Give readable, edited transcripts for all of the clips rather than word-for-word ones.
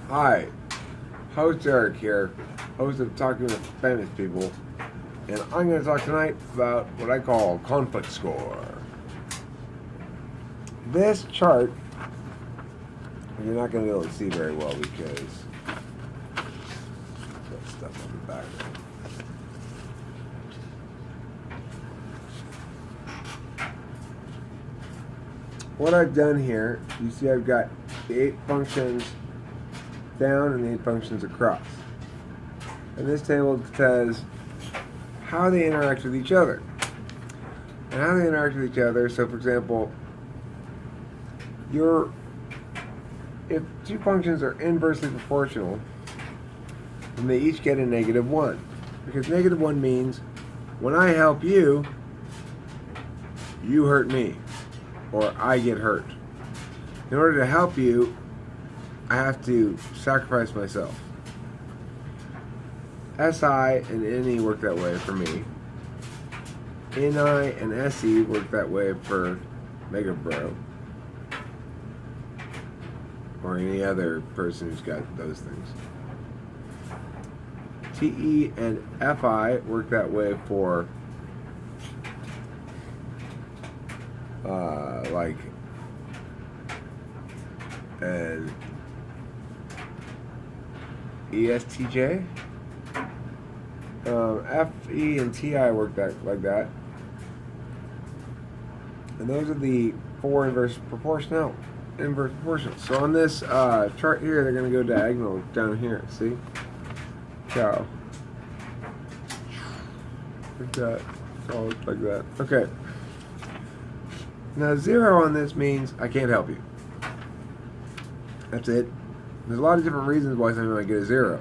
Hi, host Eric here, host of Talking with Famous People, and I'm going to talk tonight about what I call conflict score. This chart, you're not going to be able to see very well because got stuff on the background. What I've done here, you see I've got the 8 functions down and the 8 functions across. And this table says how they interact with each other. And how they interact with each other, so for example, if 2 functions are inversely proportional, then they each get a -1. Because -1 means when I help you, you hurt me, or I get hurt. In order to help you, I have to sacrifice myself. SI and NE work that way for me. NI and SE work that way for Mega Bro. Or any other person who's got those things. TE and FI work that way for like an ESTJ. FE and TI work like that. And those are the 4 inverse proportional. So on this chart here, they're going to go diagonal down here. See? Cow. Like that. It's all like that. Okay. Now 0 on this means I can't help you. That's it. There's a lot of different reasons why something might get a 0.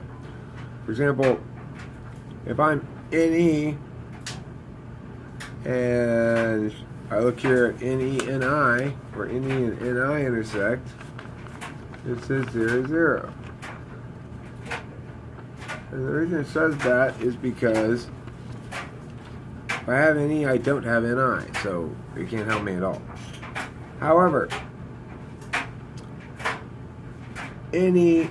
For example, if I'm NE and I look here at NE and I, where NE and NI intersect, it says 0, 0. And the reason it says that is because if I have NE, I don't have NI, so it can't help me at all. However, NE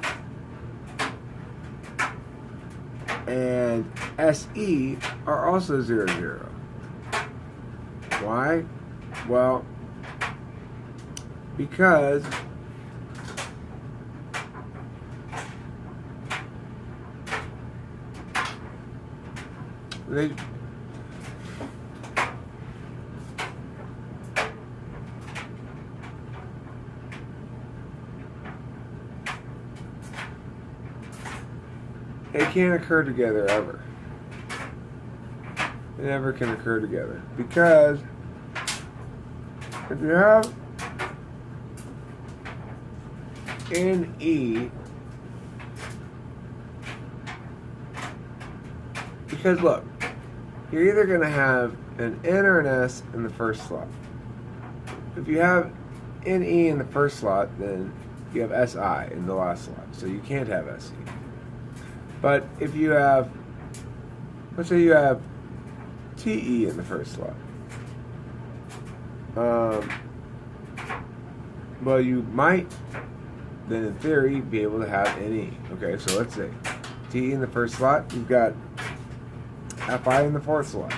and SE are also 0, 0. Why? Well, because they can't occur together ever. They never can occur together. Because if you have NE, because look, you're either going to have an N or an S in the first slot. If you have NE in the first slot, then you have SI in the last slot. So you can't have SE. But if you have, let's say you have TE in the first slot. Well, you might, then in theory, be able to have NE. Okay, so let's say TE in the first slot, you've got FI in the fourth slot.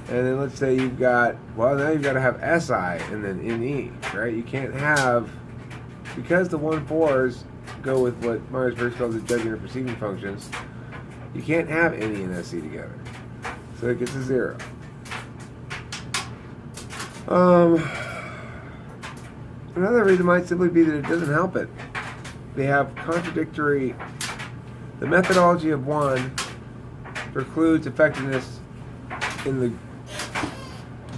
And then let's say you've got, well, now you've got to have SI and then NE, right? You can't have, because the 1-4s go with what Myers-Briggs calls the judging or perceiving functions, you can't have NE and SE together. So it gets a 0. Another reason might simply be that it doesn't help it. They have contradictory, the methodology of one precludes effectiveness in the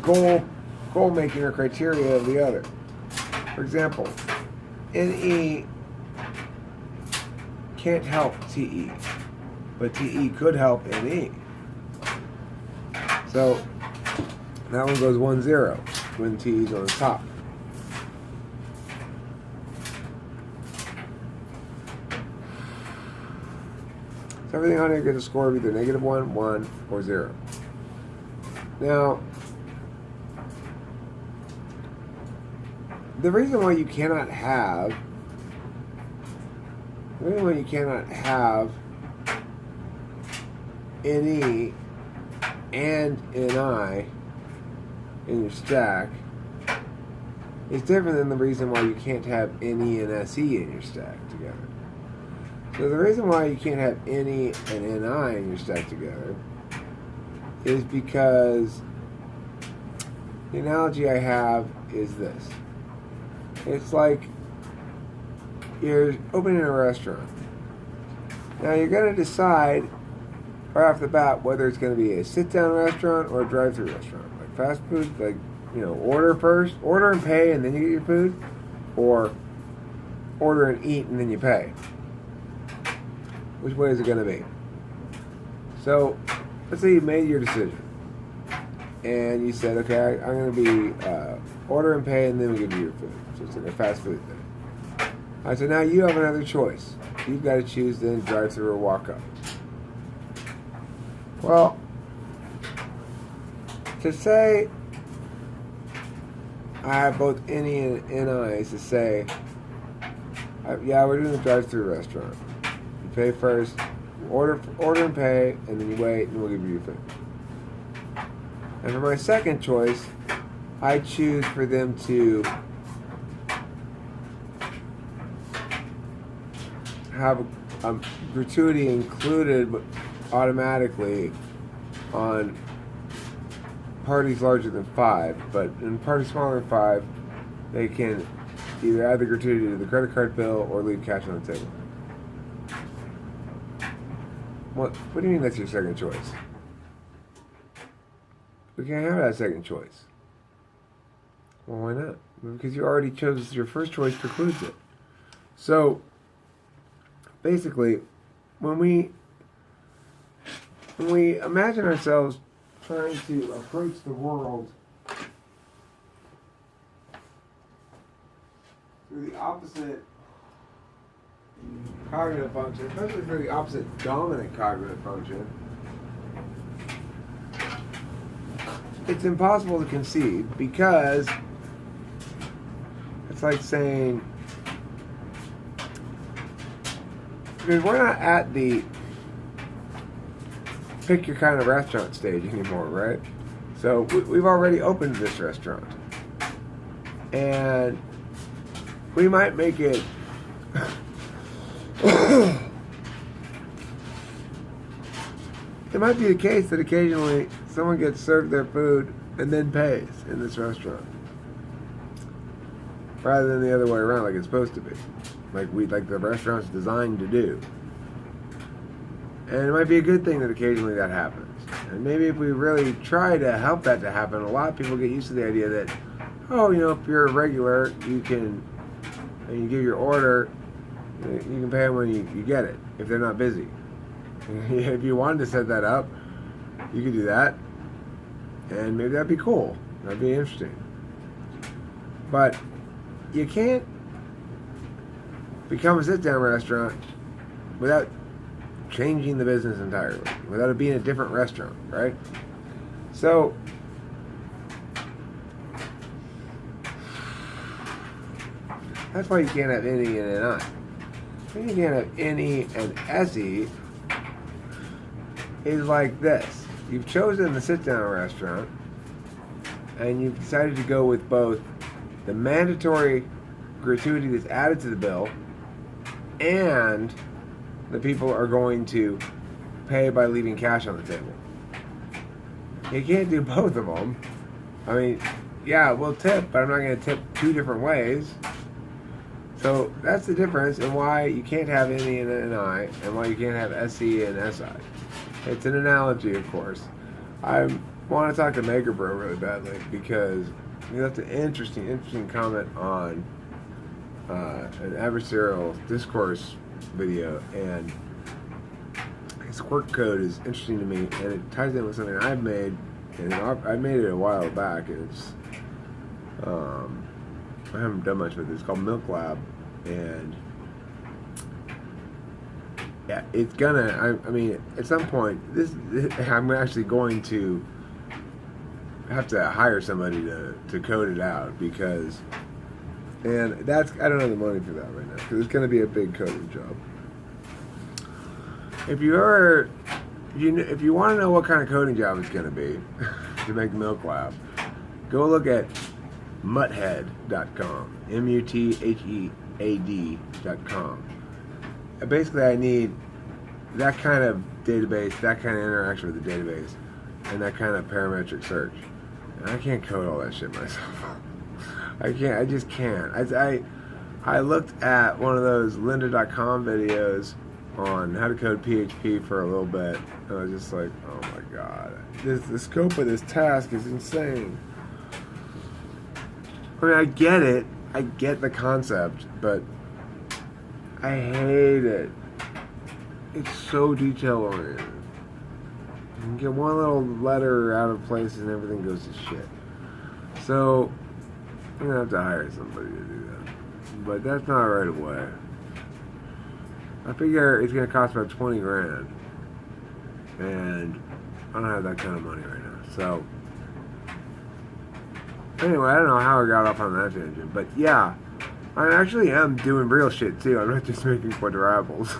goal making or criteria of the other. For example, NE can't help TE, but TE could help NE. So that one goes 1-0 when TE is on the top. So everything on here gets a score of either -1, 1, or 0. Now, the reason why you cannot have the reason why you cannot have NE and NI in your stack is different than the reason why you can't have NE and SE in your stack together. So the reason why you can't have NE and NI in your stack together is because the analogy I have is this. It's like you're opening a restaurant. Now you're going to decide right off the bat whether it's going to be a sit-down restaurant or a drive-through restaurant. Like fast food, like, order first, order and pay and then you get your food, or order and eat and then you pay. Which way is it going to be? So, let's say you made your decision. And you said, okay, I'm going to be order and pay and then we give you your food. So it's like a fast food thing. Alright, so now you have another choice. You've got to choose then drive through or walk up. Well, to say I have both NE and NI is to say, yeah, we're doing a drive-through restaurant. You pay first, order and pay, and then you wait, and we'll give you your food. And for my second choice, I choose for them to have a gratuity included automatically on parties larger than 5, but in parties smaller than 5, they can either add the gratuity to the credit card bill or leave cash on the table. What do you mean that's your second choice? We can't have that second choice. Well, why not? Because you already chose your first choice precludes it. So, basically, when we imagine ourselves trying to approach the world through the opposite cognitive function, especially through the opposite dominant cognitive function, it's impossible to conceive because it's like saying, because we're not at the pick your kind of restaurant stage anymore, right? So we've already opened this restaurant, and we might make it it might be the case that occasionally someone gets served their food and then pays in this restaurant, rather than the other way around, like it's supposed to be, like the restaurant's designed to do. And it might be a good thing that occasionally that happens. And maybe if we really try to help that to happen, a lot of people get used to the idea that, if you're a regular, you can, and you give your order, you can pay them when you get it, if they're not busy. If you wanted to set that up, you could do that. And maybe that'd be cool. That'd be interesting. But you can't become a sit-down restaurant without changing the business entirely, without it being a different restaurant, right? So, that's why you can't have NE and NI. You can't have NE and SE is like this. You've chosen the sit-down restaurant, and you've decided to go with both the mandatory gratuity that's added to the bill and the people are going to pay by leaving cash on the table. You can't do both of them. I mean, yeah, we'll tip, but I'm not going to tip two different ways. So that's the difference in why you can't have NE and NI and why you can't have SE and SI. It's an analogy, of course. I want to talk to Maker Bro really badly because that's an interesting comment on an adversarial discourse video, and his quirk code is interesting to me, and it ties in with something I've made, and I made it a while back, and it's I haven't done much with it. It's called Milk Lab, and yeah, it's gonna, I mean, at some point, I'm actually going to have to hire somebody to code it out, because, and that's, I don't have the money for that right now, because it's going to be a big coding job. if you want to know what kind of coding job it's going to be to make the Milk Lab, go look at muthead.com, muthead.com. Basically, I need that kind of database, that kind of interaction with the database, and that kind of parametric search. And I can't code all that shit myself. I just can't. I looked at one of those lynda.com videos on how to code PHP for a little bit, and I was just like, oh my god, the scope of this task is insane. I mean, I get it, I get the concept, but I hate it. It's so detail oriented. You can get one little letter out of place and everything goes to shit. So I'm gonna have to hire somebody to do that, but that's not right away. I figure it's gonna cost about 20 grand, and I don't have that kind of money right now. So anyway, I don't know how I got off on that tangent, but yeah, I actually am doing real shit too. I'm not just making quadrables.